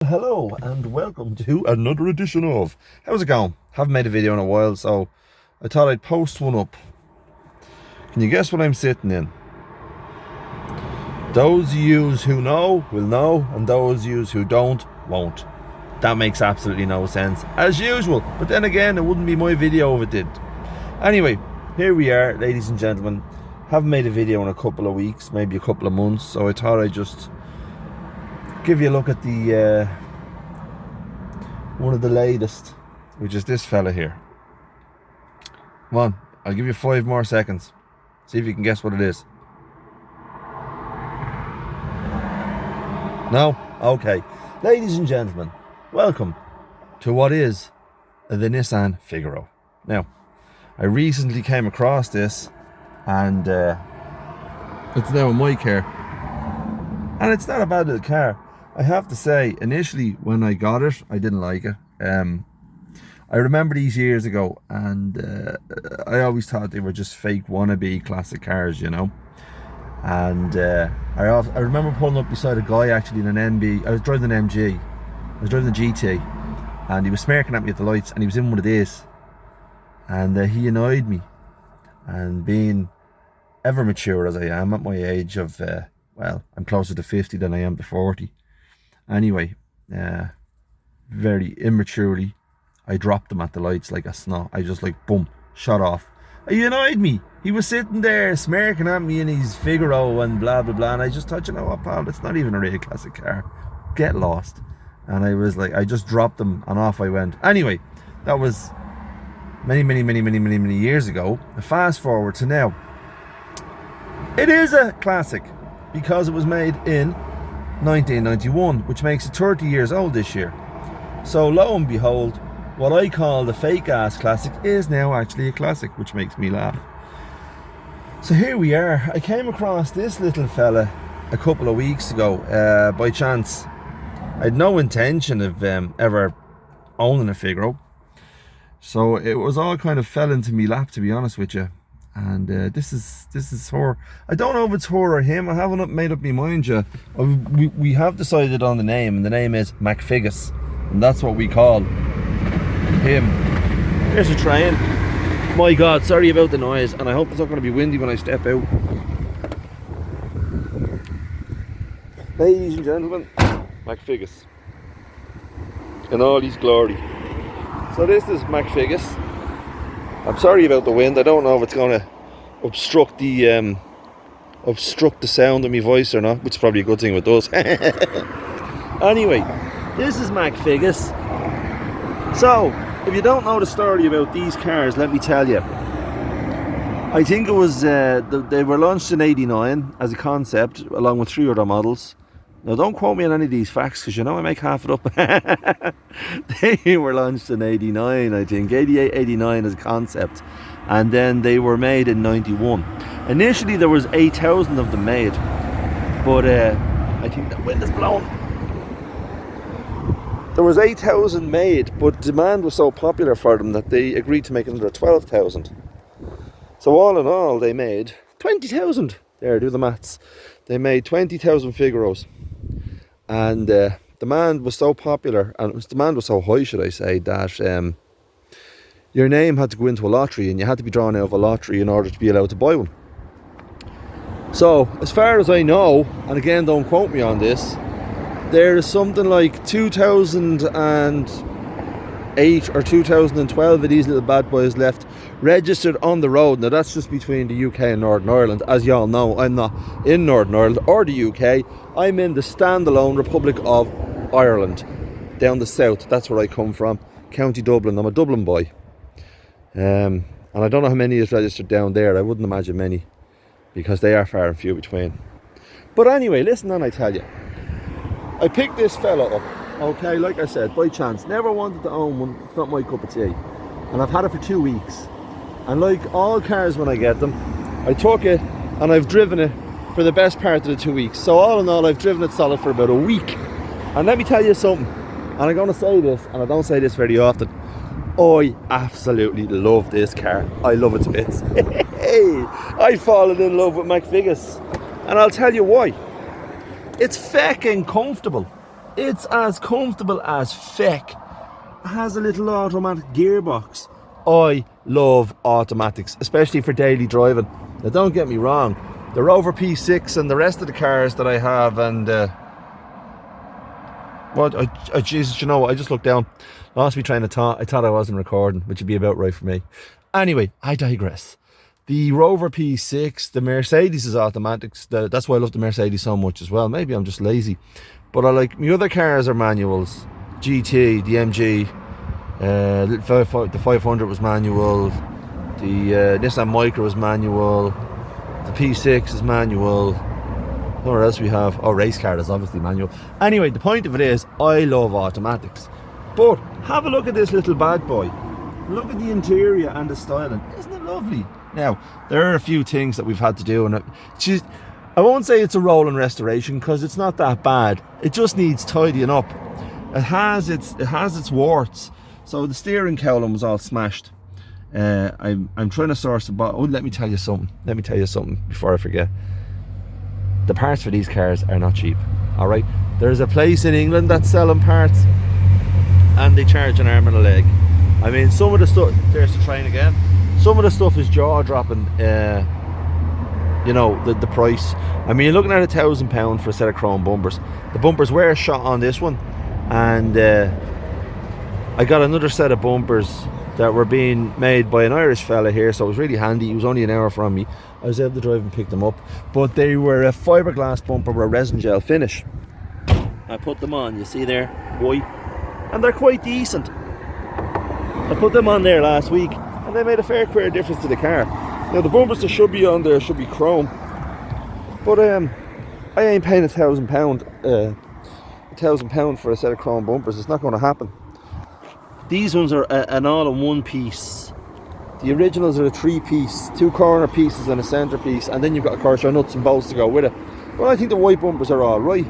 Hello and welcome to another edition of How's it going? Haven't made a video in a while, so I thought I'd post one up. Can you guess what I'm sitting in? Those of you who know will know, and those of you who don't won't. That makes absolutely no sense, as usual, but then again it wouldn't be my video if it did. Anyway, here we are, ladies and gentlemen. Haven't made a video in a couple of weeks, maybe a couple of months, so I thought I'd just give you a look at the one of the latest, which is this fella here. Come on, I'll give you 5 more seconds. See if you can guess what it is. No? Okay. Ladies and gentlemen, welcome to what is the Nissan Figaro. Now, I recently came across this, and it's now in my car. And it's not a bad little car. I have to say, initially when I got it, I didn't like it. I remember these years ago, and I always thought they were just fake wannabe classic cars, you know. And I remember pulling up beside a guy actually in an NB. I was driving an MG. I was driving the GT, and he was smirking at me at the lights, and he was in one of these. And he annoyed me. And being ever mature as I am at my age of, well, I'm closer to 50 than I am to 40. Anyway, very immaturely, I dropped him at the lights like a snot. I just like, boom, shut off. He annoyed me. He was sitting there smirking at me in his Figaro and blah, blah, blah. And I just thought, you know what, pal, it's not even a real classic car. Get lost. And I was like, I just dropped him and off I went. Anyway, that was many years ago. Fast forward to now. It is a classic because it was made in 1991, which makes it 30 years old this year. So lo and behold, what I call the fake ass classic is now actually a classic, which makes me laugh. So here we are. I came across this little fella a couple of weeks ago by chance. I had no intention of ever owning a Figaro, so it was all kind of fell into me lap, to be honest with you. And this is her. I don't know if it's her or him. I haven't made up my mind yet. We have decided on the name, and the name is Figgis, and that's what we call him. Here's a train. My God, sorry about the noise, and I hope it's not going to be windy when I step out. Ladies and gentlemen, Figgis in all his glory. So this is Figgis. I'm sorry about the wind. I don't know if it's going to obstruct the sound of my voice or not, which is probably a good thing with us. Anyway, this is Figgis. So, if you don't know the story about these cars, let me tell you. I think it was they were launched in '89 as a concept, along with 3 other models. Now, don't quote me on any of these facts, because you know I make half it up. They were launched in '89, I think, '88, '89 as a concept, and then they were made in '91. Initially, there was 8,000 of them made, but I think the wind is blowing. There was 8,000 made, but demand was so popular for them that they agreed to make another 12,000. So all in all, they made 20,000. There, do the maths. They made 20,000 Figaros. And demand was so popular, and demand was so high, should I say, that your name had to go into a lottery, and you had to be drawn out of a lottery in order to be allowed to buy one. So, as far as I know, and again, don't quote me on this, there is something like 2008 or 2012 of these little bad boys left registered on the road. Now that's just between the UK and Northern Ireland. As you all know, I'm not in Northern Ireland or the UK. I'm in the standalone Republic of Ireland, down the south. That's where I come from, County Dublin. I'm a Dublin boy, and I don't know how many is registered down there. I wouldn't imagine many, because they are far and few between. But anyway, listen on, I tell you. I picked this fella up, okay, like I said, by chance. Never wanted to own one. It's not my cup of tea. And I've had it for 2 weeks. And like all cars when I get them, I took it and I've driven it for the best part of the 2 weeks. So all in all, I've driven it solid for about a week. And let me tell you something, and I'm going to say this, and I don't say this very often, I absolutely love this car. I love it to bits. I've fallen in love with Figgis, and I'll tell you why. It's feckin' comfortable. It's as comfortable as feck. It has a little automatic gearbox. I love automatics, especially for daily driving. Now don't get me wrong, the Rover P6 and the rest of the cars that I have, and Jesus, you know what, I just looked down, lost me train of thought. I thought I wasn't recording, which would be about right for me. Anyway, I digress. The Rover P6, the Mercedes is automatics. That's why I love the Mercedes so much as well. Maybe I'm just lazy, but I like, my other cars are manuals. GT, the MG, the 500 was manual, the Nissan Micra was manual, the P6 is manual. What else we have? Oh, race car is obviously manual. Anyway, the point of it is, I love automatics. But have a look at this little bad boy. Look at the interior and the styling. Isn't it lovely? Now, there are a few things that we've had to do, and I won't say it's a rolling restoration because it's not that bad. It just needs tidying up. It has its warts. So the steering column was all smashed. I'm trying to source let me tell you something. Let me tell you something before I forget. The parts for these cars are not cheap. All right, there's a place in England that's selling parts, and they charge an arm and a leg. I mean, some of the stuff. There's the train again. Some of the stuff is jaw-dropping. You know, the price. I mean, you're looking at £1,000 for a set of chrome bumpers. The bumpers were shot on this one, and I got another set of bumpers that were being made by an Irish fella here, so it was really handy. He was only an hour from me. I was able to drive and pick them up, but they were a fiberglass bumper with a resin gel finish. I put them on, you see there, white, and they're quite decent. I put them on there last week, and they made a fair queer difference to the car. Now the bumpers that should be on there should be chrome, but I ain't paying £1,000 for a set of chrome bumpers. It's not going to happen. These ones are an all-in-one piece. The originals are a 3-piece, 2 corner pieces and a centre piece, and then you've got, of course, your nuts and bolts to go with it. Well, I think the white bumpers are all right.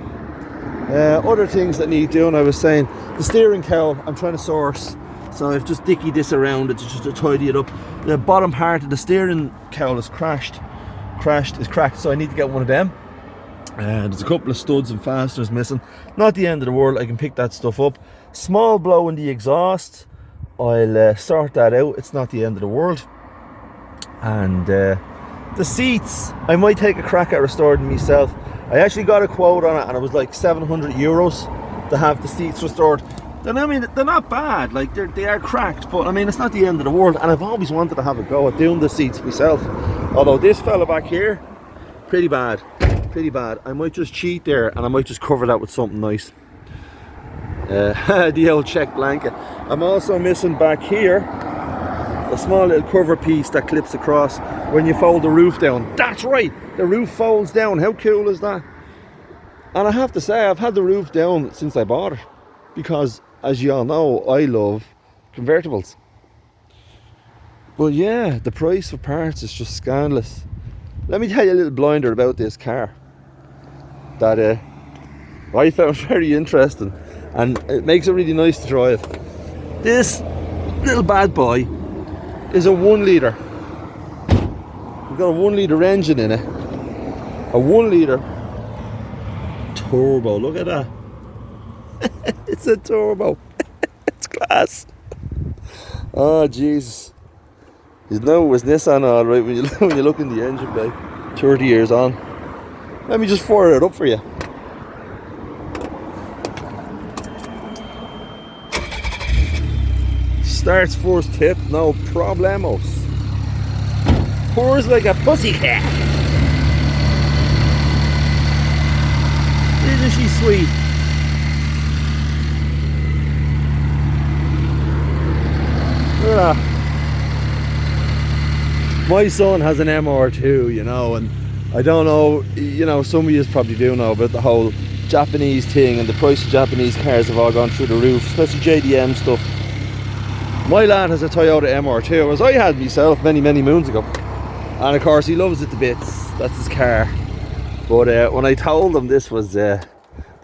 Other things that need doing, I was saying, the steering cowl I'm trying to source, so I've just dickied this around it just to tidy it up. The bottom part of the steering cowl is cracked, so I need to get one of them. There's a couple of studs and fasteners missing. Not the end of the world, I can pick that stuff up. Small blow in the exhaust, I'll sort that out. It's not the end of the world. And the seats, I might take a crack at restoring them myself. I actually got a quote on it, and it was like €700 to have the seats restored. And I mean, they're not bad, like they are cracked, but I mean, it's not the end of the world, and I've always wanted to have a go at doing the seats myself. Although this fella back here, pretty bad. I might just cheat there, and I might just cover that with something nice. The old check blanket. I'm also missing back here a small little cover piece that clips across when you fold the roof down. That's right, the roof folds down. How cool is that? And I have to say, I've had the roof down since I bought it, because as you all know, I love convertibles. But yeah, the price for parts is just scandalous. Let me tell you a little blinder about this car that I found very interesting, and it makes it really nice to drive. This little bad boy is a 1 litre. We've got a 1 litre engine in it, a 1 litre turbo. Look at that. It's a turbo. It's class. Oh Jesus, you know it was Nissan all right when you look in the engine bay 30 years on. Let me just fire it up for you. Starts first tip, no problemos. Pours like a pussycat. Isn't she sweet? Look at that. My son has an MR2, you know, and I don't know, you know, some of you probably do know about the whole Japanese thing, and the price of Japanese cars have all gone through the roof, especially JDM stuff. My lad has a Toyota MR2, as I had myself many moons ago, and of course he loves it to bits. That's his car. But when I told him this is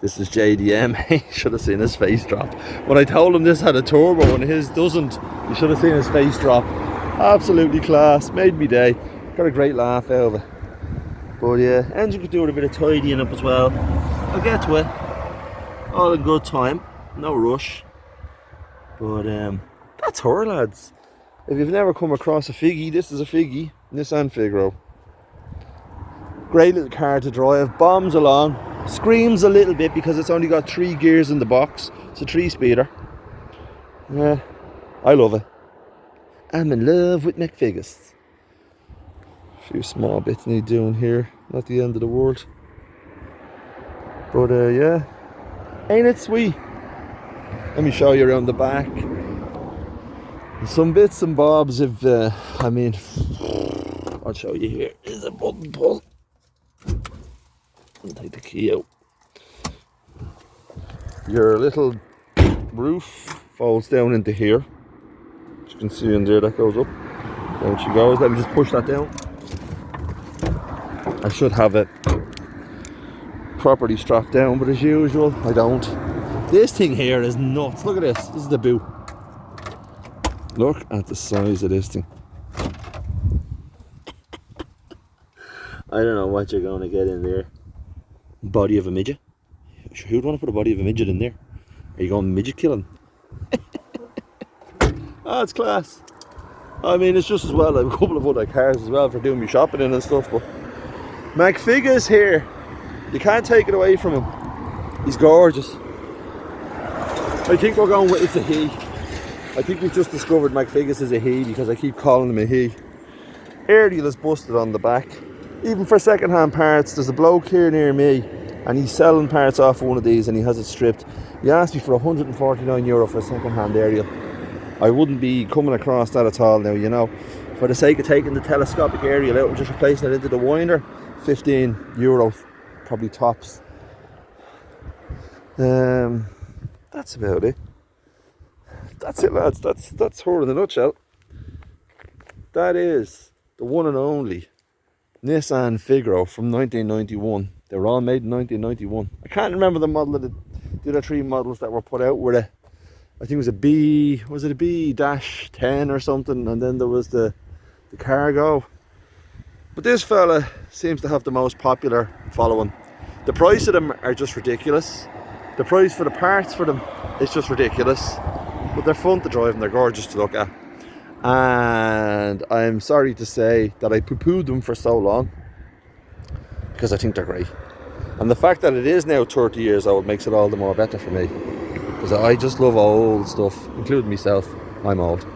JDM, he should have seen his face drop. When I told him this had a turbo and his doesn't, you should have seen his face drop. Absolutely class, made me day. Got a great laugh out of it. But yeah, engine could do with a bit of tidying up as well. I'll get to it. all in good time, no rush. But that's her, lads. If you've never come across a Figgy, this is a Figgy, Nissan Figaro. Great little car to drive, bombs along, screams a little bit because it's only got 3 gears in the box. It's a 3-speeder. Yeah, I love it. I'm in love with McFiggis. A few small bits need doing here, not the end of the world. But yeah, ain't it sweet? Let me show you around the back. Some bits and bobs if, I mean, I'll show you here. Is a button pull. I'll take the key out. Your little roof folds down into here. As you can see in there, that goes up. Down she goes. Let me just push that down. I should have it properly strapped down, but as usual, I don't. This thing here is nuts. Look at this. This is the boot. Look at the size of this thing. I don't know what you're going to get in there. Body of a midget. Who'd want to put a body of a midget in there? Are you going midget killing? Oh, it's class. I mean, it's just as well. I have a couple of other cars as well for doing me shopping in and stuff. But McFiggis here. You can't take it away from him. He's gorgeous. I think we're going with it's a he. I think we've just discovered McFiggis is a he because I keep calling him a he. Aerial is busted on the back. Even for second-hand parts, there's a bloke here near me and he's selling parts off one of these and he has it stripped. He asked me for €149 for a second-hand aerial. I wouldn't be coming across that at all now, you know. For the sake of taking the telescopic aerial out and just replacing it into the winder, €15, probably tops. That's about it. That's it, lads. That's her in a nutshell. That is the one and only Nissan Figaro from 1991. They were all made in 1991. I can't remember the model of the other 3 models that were put out. Were the, I think it was a B. Was it a B-10 or something? And then there was the Cargo. But this fella seems to have the most popular following. The price of them are just ridiculous. The price for the parts for them is just ridiculous. But they're fun to drive and they're gorgeous to look at. And I'm sorry to say that I poo-pooed them for so long because I think they're great. And the fact that it is now 30 years old makes it all the more better for me because I just love old stuff, including myself. I'm old.